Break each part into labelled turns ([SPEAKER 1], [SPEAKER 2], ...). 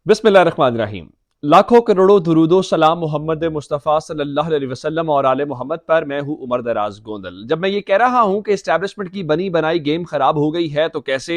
[SPEAKER 1] बिस्मिल्लाहिर्रहमानिर्रहीम। लाखों करोड़ों दुरूदो सलाम मोहम्मद मुस्तफ़ा सल्लल्लाहु अलैहि वसल्लम और आले मोहम्मद पर। मैं हूं उमर दराज गोंदल। जब मैं ये कह रहा हूं कि इस्टेब्लिशमेंट की बनी बनाई गेम खराब हो गई है, तो कैसे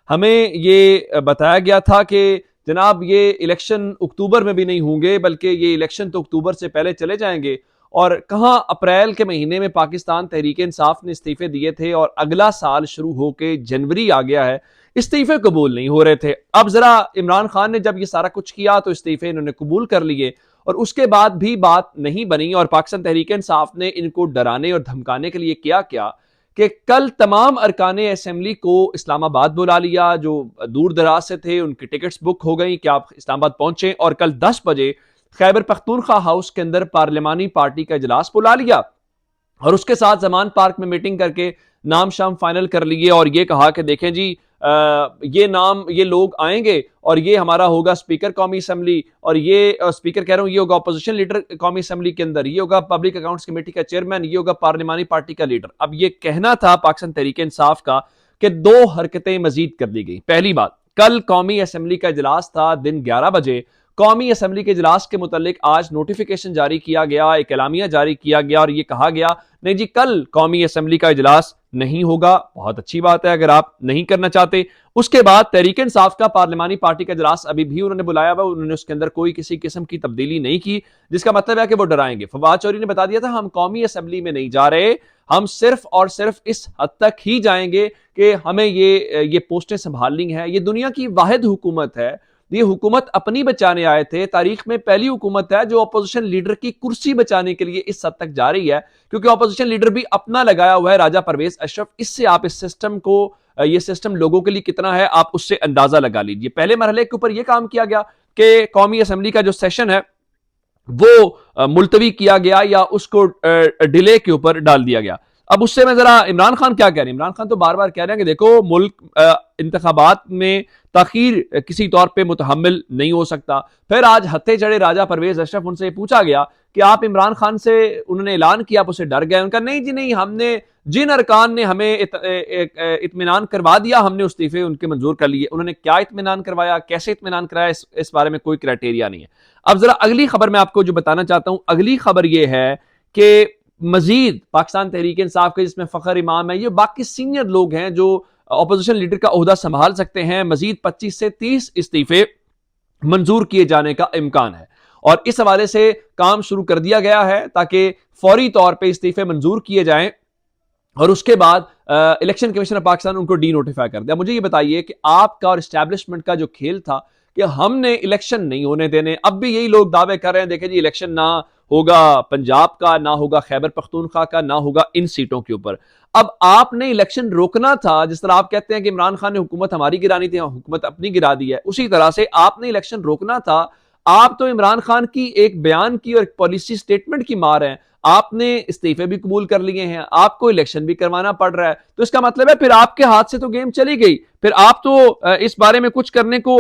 [SPEAKER 1] हमें ये बताया गया था कि जनाब ये इलेक्शन अक्टूबर में भी नहीं होंगे, बल्कि ये इलेक्शन तो अक्टूबर से पहले चले जाएंगे। और कहां अप्रैल के महीने में पाकिस्तान तहरीक इंसाफ ने इस्तीफे दिए थे और अगला साल शुरू होकर जनवरी आ गया है, इस्तीफे कबूल नहीं हो रहे थे। अब जरा इमरान खान ने जब ये सारा कुछ किया तो इस्तीफे इन्होंने कबूल कर लिए, और उसके बाद भी बात नहीं बनी। और पाकिस्तान तहरीक इंसाफ ने इनको डराने और धमकाने के लिए किया क्या कि कल तमाम अरकान असेंबली को इस्लामाबाद बुला लिया। जो दूर दराज से थे उनकी टिकट्स बुक हो गई कि आप इस्लामाबाद पहुंचे, और कल 10 बजे खैबर पख्तूनख्वा हाउस के अंदर पार्लिमानी पार्टी का इजलास बुला लिया, और उसके साथ जमान पार्क में मीटिंग करके नाम शाम फाइनल कर लिए। और ये कहा कि देखें जी, ये लोग आएंगे और ये हमारा होगा स्पीकर कौमी असेंबली, और ये स्पीकर कह रहा हूं, ये होगा अपोजिशन लीडर कौमी असेंबली के अंदर, ये होगा पब्लिक अकाउंट्स कमेटी का चेयरमैन, ये होगा पार्लिमानी पार्टी का लीडर। अब ये कहना था पाकिस्तान तहरीक इंसाफ का कि दो हरकतें मजीद कर दी गई। पहली बात, कल कौमी असेंबली का इजलास था दिन 11 बजे। कौमी असेंबली के इजलास के मुतालिक आज नोटिफिकेशन जारी किया गया, एक एलामिया जारी किया गया, और यह कहा गया नहीं जी कल कौमी असेंबली का इजलास नहीं होगा। बहुत अच्छी बात है अगर आप नहीं करना चाहते। उसके बाद तहरीक इंसाफ का पार्लिमानी पार्टी का इजलास अभी भी उन्होंने बुलाया हुआ, उन्होंने उसके अंदर कोई किसी किस्म की तब्दीली नहीं की, जिसका मतलब है कि वो डराएंगे। फवाद चौधरी ने बता दिया था हम कौमी असेंबली में नहीं जा रहे, हम सिर्फ और सिर्फ इस हद तक ही जाएंगे कि हमें ये पोस्टें संभालनी है। ये दुनिया की वाहिद हुकूमत है, ये हुकूमत अपनी बचाने आए थे। तारीख में पहली हुकूमत है जो अपोजिशन लीडर की कुर्सी बचाने के लिए इस हद तक जा रही है, क्योंकि अपोजिशन लीडर भी अपना लगाया हुआ है, राजा परवेज अशरफ। इससे आप इस सिस्टम को, ये सिस्टम लोगों के लिए कितना है आप उससे अंदाजा लगा लीजिए। पहले मरहले के ऊपर यह काम किया गया कि कौमी असेंबली का जो सेशन है वो मुलतवी किया गया या उसको डिले के ऊपर डाल दिया गया। अब उससे मैं जरा इमरान खान क्या कह रहे हैं, इमरान खान तो बार बार कह रहे हैं कि देखो मुल्क इंतखाबात में ताखीर किसी तौर पे मुतहम्मिल नहीं हो सकता। फिर आज हत्थे चढ़े राजा परवेज अशरफ, उनसे पूछा गया कि आप इमरान खान से, उन्होंने ऐलान किया, आप उससे डर गए? उनका नहीं जी नहीं, हमने जिन अरकान ने हमें इत्मीनान करवा दिया हमने इस्तीफे उनके मंजूर कर लिए। उन्होंने क्या इत्मीनान करवाया, कैसे इत्मीनान कराया, इस बारे में कोई क्राइटेरिया नहीं है। अब जरा अगली खबर मैं आपको जो बताना चाहता हूं, अगली खबर यह है कि मजीद पाकिस्तान तहरीक इंसाफ के, जिसमें फखर इमाम है, ये बाकी सीनियर लोग हैं जो अपोजिशन लीडर का ओहदा संभाल सकते हैं, मजीद 25 से 30 इस्तीफे मंजूर किए जाने का इम्कान है। और इस हवाले से काम शुरू कर दिया गया है ताकि फौरी तौर पर इस्तीफे मंजूर किए जाएं, और उसके बाद इलेक्शन कमीशन ऑफ पाकिस्तान उनको डी नोटिफाई कर दिया। मुझे ये बताइए कि आपका और एस्टैब्लिशमेंट का जो खेल था कि हमने इलेक्शन नहीं होने देने, अब भी यही लोग दावे कर रहे हैं देखें जी इलेक्शन ना होगा पंजाब का, ना होगा खैबर पख्तूनख्वा का, ना होगा इन सीटों के ऊपर। अब आपने इलेक्शन रोकना था। जिस तरह आप कहते हैं कि इमरान खान ने हुकूमत हमारी गिरानी थी, हुकूमत अपनी गिरा दी है, उसी तरह से आपने इलेक्शन रोकना था। आप तो इमरान खान की एक बयान की और एक पॉलिसी स्टेटमेंट की मार हैं। आपने इस्तीफे भी कबूल कर लिए हैं, आपको इलेक्शन भी करवाना पड़ रहा है, तो इसका मतलब है फिर आपके हाथ से तो गेम चली गई। फिर आप तो इस बारे में कुछ करने को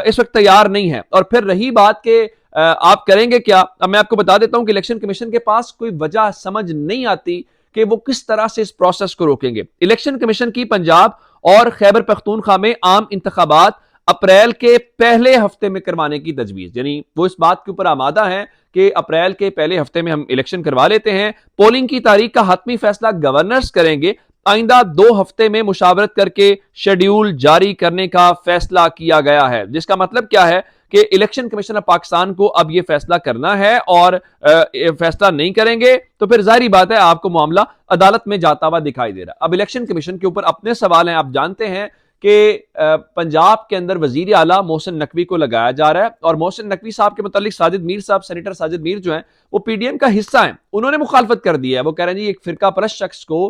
[SPEAKER 1] इस वक्त तैयार नहीं है। और फिर रही बात कि आप करेंगे क्या, अब मैं आपको बता देता हूं कि इलेक्शन कमीशन के पास कोई वजह समझ नहीं आती कि वो किस तरह से इस प्रोसेस को रोकेंगे। इलेक्शन कमीशन की पंजाब और खैबर पख्तूनख्वा में आम इंतखाबात अप्रैल के पहले हफ्ते में करवाने की तजवीज, यानी वो इस बात के ऊपर आमादा है कि अप्रैल के पहले हफ्ते में हम इलेक्शन करवा लेते हैं। पोलिंग की तारीख का हतमी फैसला गवर्नर्स करेंगे। आइंदा 2 हफ्ते में मुशावरत करके शेड्यूल जारी करने का फैसला किया गया है, जिसका मतलब क्या है कि इलेक्शन कमीशन ऑफ पाकिस्तान को अब यह फैसला करना है, और फैसला नहीं करेंगे तो फिर जाहिर बात है आपको मामला अदालत में जाता हुआ दिखाई दे रहा है। अब इलेक्शन कमीशन के ऊपर अपने सवाल हैं। आप जानते हैं कि पंजाब के अंदर वजीर आला मोहसिन नकवी को लगाया जा रहा है, और मोहसिन नकवी साहब के मुतालिक साजिद मीर साहब, सेनेटर साजिद मीर जो हैं वो पीडीएम का हिस्सा हैं, उन्होंने मुखालफत कर दी है। वो कह रहे हैं जी एक फिरका परस्त शख्स को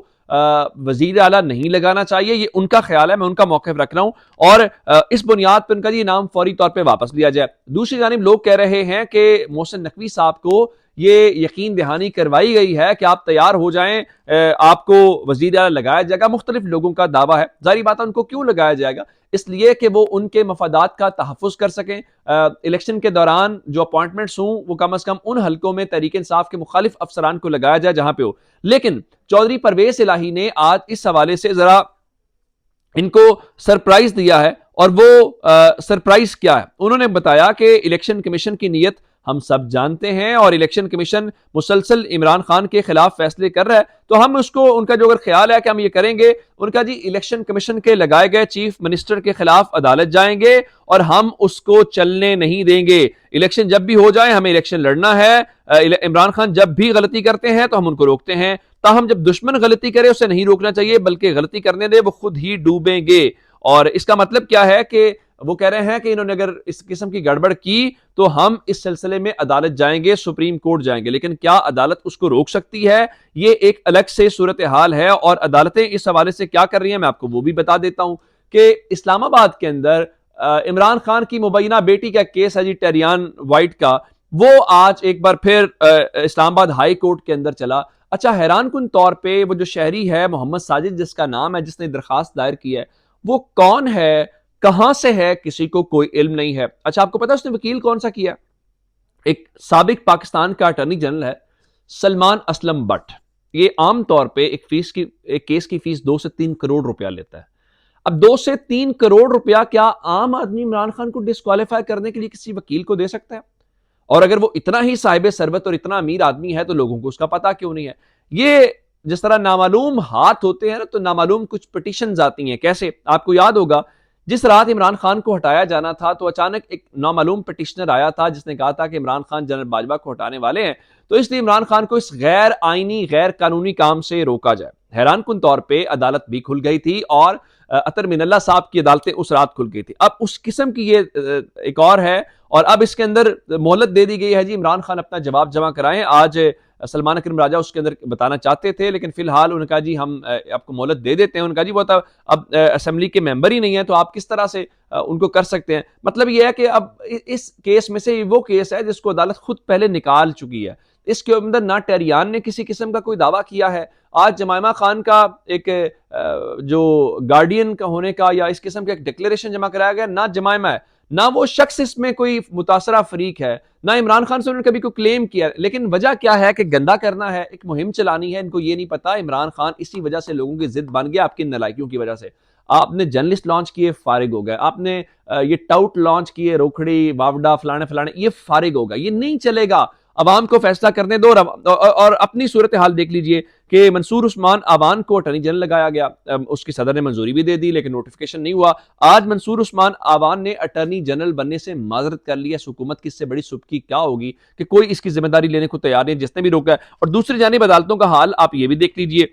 [SPEAKER 1] वजीर आला नहीं लगाना चाहिए, ये उनका ख्याल है, मैं उनका मौक़िफ़ रख रहा हूं, और इस बुनियाद पर उनका ये नाम फौरी तौर पर वापस लिया जाए। दूसरी जानिब लोग कह रहे हैं कि मोहसिन नकवी साहब को ये यकीन दहानी करवाई गई है कि आप तैयार हो जाएं, आपको वजीर आला लगाया जाएगा। मुख्तलिफ लोगों का दावा है, जाहिर बात है उनको क्यों लगाया जाएगा, इसलिए कि वो उनके मफादात का तहफ़्फ़ुज़ कर सकें। इलेक्शन के दौरान जो अपॉइंटमेंट्स हों वो कम अज़ कम उन हल्कों में तहरीक इंसाफ के मुखालिफ अफसरान को लगाया जाए जहां पे हो। लेकिन चौधरी परवेज इलाही ने आज इस हवाले से जरा इनको सरप्राइज दिया है, और वो सरप्राइज क्या है? उन्होंने बताया कि इलेक्शन कमीशन की नीयत हम सब जानते हैं और इलेक्शन कमीशन मुसलसल इमरान खान के खिलाफ फैसले कर रहा है, तो हम उसको, उनका जो अगर ख्याल है कि हम ये करेंगे, उनका जी इलेक्शन कमीशन के लगाए गए चीफ मिनिस्टर के खिलाफ अदालत जाएंगे और हम उसको चलने नहीं देंगे। इलेक्शन जब भी हो जाए हमें इलेक्शन लड़ना है। इमरान खान जब भी गलती करते हैं तो हम उनको रोकते हैं, ताहम जब दुश्मन गलती करे उसे नहीं रोकना चाहिए बल्कि गलती करने दे, वो खुद ही डूबेंगे। और इसका मतलब क्या है कि वो कह रहे हैं कि इन्होंने अगर इस किस्म की गड़बड़ की तो हम इस सिलसिले में अदालत जाएंगे, सुप्रीम कोर्ट जाएंगे। लेकिन क्या अदालत उसको रोक सकती है? ये एक अलग से सूरत हाल है और अदालतें इस हवाले से क्या कर रही हैं मैं आपको वो भी बता देता हूं कि इस्लामाबाद के अंदर इमरान खान की मुबैना बेटी का केस है जी, टेरियान वाइट का, वो आज एक बार फिर इस्लामाबाद हाई कोर्ट के अंदर चला। अच्छा, हैरान कुन तौर पे वो जो शहरी है मोहम्मद साजिद जिसका नाम है, जिसने दरखास्त दायर की है, वो कौन है, कहां से है, किसी को कोई इल्म नहीं है। अच्छा, आपको पता है उसने वकील कौन सा किया? एक साबिक पाकिस्तान का अटॉर्नी जनरल है सलमान असलम बट। ये आमतौर पे एक केस की फीस 2 से 3 करोड़ रुपया लेता है। अब 2 से 3 करोड़ रुपया क्या आम आदमी इमरान खान को डिस्क्वालीफाई करने के लिए किसी वकील को दे सकता है? और अगर वो इतना ही साहिब सरबत और इतना अमीर आदमी है तो लोगों को उसका पता क्यों नहीं है? ये जिस तरह नामालूम हाथ होते हैं ना, तो नामालूम कुछ पिटिशंस आती हैं। कैसे? आपको याद होगा जिस रात इमरान खान को हटाया जाना था तो अचानक एक नामालूम पिटिशनर आया था जिसने कहा था कि इमरान खान जनरल बाजवा को हटाने वाले हैं, तो इसलिए इमरान खान को इस गैर आईनी गैर कानूनी काम से रोका जाए। हैरान कुन तौर पे अदालत भी खुल गई थी और अतर मिनल्ला साहब की अदालतें उस रात खुल गई थी। अब उस किस्म की ये एक और है और अब इसके अंदर मोहलत दे दी गई है जी, इमरान खान अपना जवाब जमा कराएं। आज सलमान अकरम राजा उसके अंदर बताना चाहते थे लेकिन फिलहाल उनका जी हम आपको मोहलत दे देते हैं। उनका जी वो अब असेंबली के मेंबर ही नहीं है तो आप किस तरह से उनको कर सकते हैं? मतलब ये है कि अब इस केस में से वो केस है जिसको अदालत खुद पहले निकाल चुकी है। इसके अंदर ना टेरियान ने किसी किस्म का कोई दावा किया है। आज जमाइमा खान का एक जो गार्डियन का होने का या इस किस्म का एक डिक्लेरेशन जमा कराया गया, ना जमाइमा है, ना वो शख्स इसमें कोई मुतासरा फरीक है, ना इमरान खान से उन्होंने कभी कोई क्लेम किया। लेकिन वजह क्या है कि गंदा करना है, एक मुहिम चलानी है। इनको ये नहीं पता इमरान खान इसी वजह से लोगों की जिद बन गया, आपकी नालायकियों की वजह से। आपने जर्नलिस्ट लॉन्च किए, फारिग हो गए। आपने ये टाउट लॉन्च किए, रोखड़ी वावडा फलाने फलाने, ये फारिग होगा, ये नहीं चलेगा। अवाम को फैसला करने दो। और अपनी सूरत हाल देख लीजिए कि मंसूर उस्मान आवान को अटॉर्नी जनरल लगाया गया, उसकी सदर ने मंजूरी भी दे दी लेकिन नोटिफिकेशन नहीं हुआ। आज मंसूर उस्मान आवान ने अटॉर्नी जनरल बनने से माजरत कर लिया। हुकूमत की इससे बड़ी सुबकी क्या होगी कि कोई इसकी जिम्मेदारी लेने को तैयार नहीं, जिसने भी रोका है। और दूसरी जानिब अदालतों का हाल आप ये भी देख लीजिए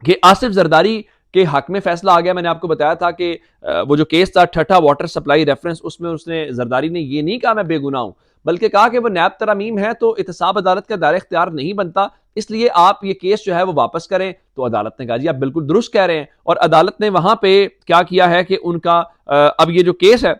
[SPEAKER 1] कि आसिफ जरदारी के हक में फैसला आ गया। मैंने आपको बताया था कि वो जो केस था ठट्ठा वाटर सप्लाई रेफरेंस, उसमें उसने जरदारी ने ये नहीं कहा मैं बेगुनाह हूं, बल्कि कहा कि वो नैब तरामीम है तो इहतसाब अदालत का दायरा इख्तियार नहीं बनता, इसलिए आप ये केस जो है वो वापस करें। तो अदालत ने कहा जी आप बिल्कुल दुरुस्त कह रहे हैं। और अदालत ने वहां पे क्या किया है कि उनका अब ये जो केस है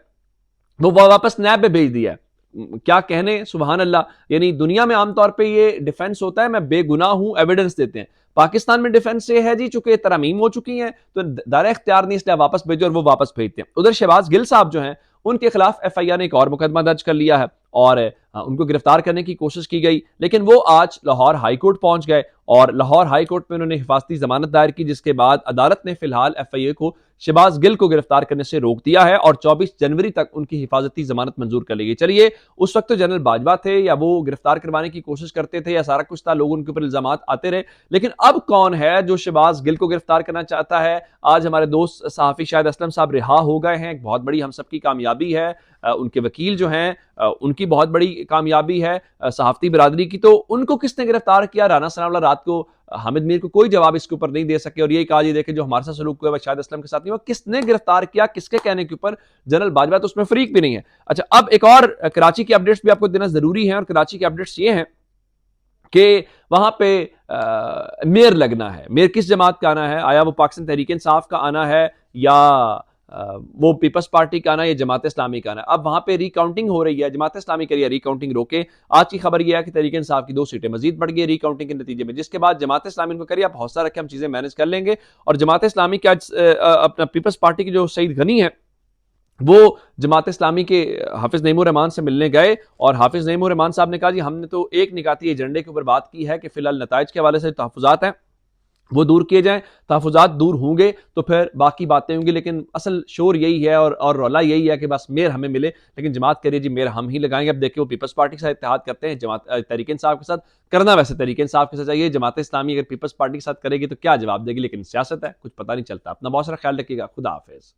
[SPEAKER 1] वो वापस नैब में भेज दिया है। क्या कहने, सुबहान अल्लाह। यानी दुनिया में आमतौर पे ये डिफेंस होता है मैं बेगुनाह हूं, एविडेंस देते हैं। पाकिस्तान में डिफेंस ये है जी चूंकि तरमीम हो चुकी हैं तो दायरा इख्तियार नहीं, इसलिए वापस भेजो, और वो वापस भेजते हैं। उधर शहबाज गिल साहब जो हैं उनके खिलाफ एफआईआर ने एक और मुकदमा दर्ज कर लिया है और उनको गिरफ्तार करने की कोशिश की गई, लेकिन वो आज लाहौर हाई कोर्ट पहुंच गए और लाहौर हाई कोर्ट में उन्होंने हिफाजती जमानत दायर की, जिसके बाद अदालत ने फिलहाल एफआईए को शहबाज गिल को गिरफ्तार करने से रोक दिया है और 24 जनवरी तक उनकी हिफाजती जमानत मंजूर कर ली गई। चलिए, उस वक्त तो जनरल बाजवा थे या वो गिरफ्तार करवाने की कोशिश करते थे या सारा कुछ था, लोग उनके ऊपर इल्जाम आते रहे, लेकिन अब कौन है जो शहबाज गिल को गिरफ्तार करना चाहता है? आज हमारे दोस्त सहाफी शाहिद असलम साहब रिहा हो गए हैं, एक बहुत बड़ी हम सबकी कामयाबी है। उनके वकील जो हैं उनकी बहुत बड़ी कामयाबी है सहाफती बिरादरी की। तो उनको किसने गिरफ्तार किया? राना सनाउल्लाह रात को हामिद मीर को कोई जवाब इसके ऊपर नहीं दे सके और यही कहा जी देखे जो हमारे साथ सलूक हुआ शाहिद असलम के साथ नहीं हुआ। किसने गिरफ्तार किया, किसके कहने के ऊपर? जनरल बाजवा तो उसमें फरीक भी नहीं है। अच्छा, अब एक और कराची की अपडेट्स भी आपको देना जरूरी है और कराची की अपडेट्स ये हैं कि वहां पे मेयर लगना है। मेयर किस जमात का आना है? आया वो पाकिस्तान तहरीक इंसाफ का आना है या वो पीपल्स पार्टी का आना है या जमात इस्लामी का आना है? अब वहां पे रिकाउंटिंग हो रही है, जमात इस्लामी करिए रिकाउंटिंग रोके। आज की खबर यह है कि तहरीक इंसाफ की 2 सीटें मजीद बढ़ गई रिकाउंटिंग के नतीजे में, जिसके बाद जमात इस्लामी को करिए आप हौसला रखें, हम चीजें मैनेज कर लेंगे। और जमात इस्लामी के आज अपना पीपल्स पार्टी की जो सईद गनी है वो जमात इस्लामी के हाफिज नईमुर रहमान से मिलने गए और हाफिज नईमुर रहमान साहब ने कहा जी हमने तो एक निकाती एजेंडे के ऊपर बात की है कि फिलहाल नताइज के हवाले से तहफुजात हैं, वो दूर किए जाएं, तहफ़्फ़ुज़ात दूर होंगे तो फिर बाकी बातें होंगी। लेकिन असल शोर यही है और रौला यही है कि बस मेयर हमें मिले, लेकिन जमात कह रही है जी मेयर हम ही लगाएंगे। अब देखिए वो पीपल्स पार्टी के साथ इत्तेहाद करते हैं, जमात तहरीक इंसाफ के साथ करना, वैसे तहरीक इंसाफ के साथ चाहिए। जमात इस्लामी अगर पीपल्स पार्टी के साथ करेगी तो क्या जवाब देगी, लेकिन सियासत है, कुछ पता नहीं चलता। अपना बहुत सारा ख्याल रखिएगा। खुदा हाफिज़।